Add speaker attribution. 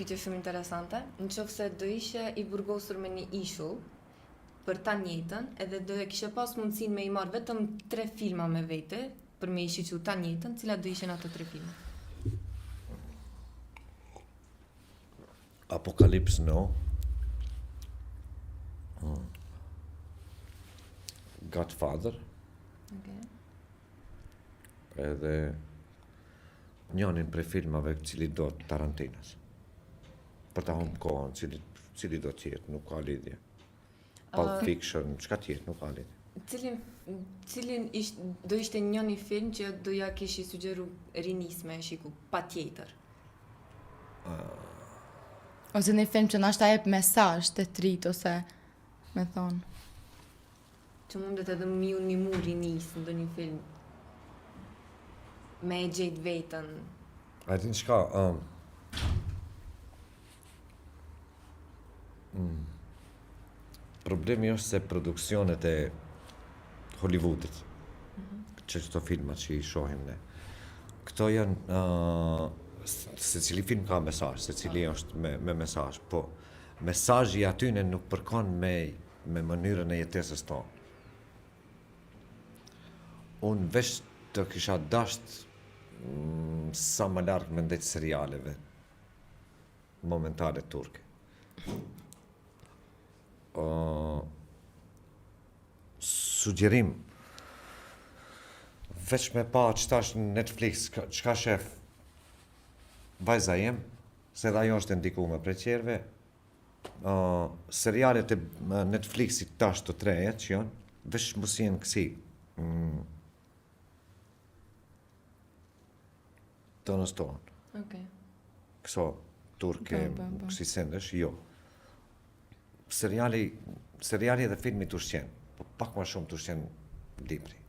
Speaker 1: pyetje shumë interesante. Nëse do ishe i burgosur me një ishull për ta njëjtën, edhe do e kishe pas mundësinë me i marrë vetëm 3 filma me vete për me i shiqu ta njëjtën, cilat do ishin ato 3 filma?
Speaker 2: Apocalypse Now, Godfather, edhe njënin prej filmave cili do Tarantinas. Për ta humbë kohën, cili do tjetë, nuk ka lidhje. Pulp Fiction, çka tjetë, nuk ka lidhje.
Speaker 1: Cilin do ishte njëni film që do ja kishi sugjeru rinis me shiku, pa tjetër?
Speaker 3: Ose një film që nashta jep mesazh të trit, ose me thonë.
Speaker 1: Që mundet edhe mi mu rinis në do një film me e gjejt vetën.
Speaker 2: A din çka, problemi është se produksionet e Hollywoodit, që këto filmat që i shohim ne, këto janë, se cili film ka mesazh, se cili është me mesazh, po mesazhi atyne nuk përkon me mënyrën e jetesës tonë. Unë veç të kisha dasht sa më largë me ndajt serialeve momentale turke. Sugjerim, veç me pa qëta është në Netflix, qka shef vajza jem, se dhe ajo është ndikume prej qerve, serialet e Netflixit tash të trejet që janë, veç mos jenë kësi, të nëstohen. Këso turke, kësi sendesh, jo. Seriali dhe filmi të ushqen, po pak ma shumë të ushqen libri.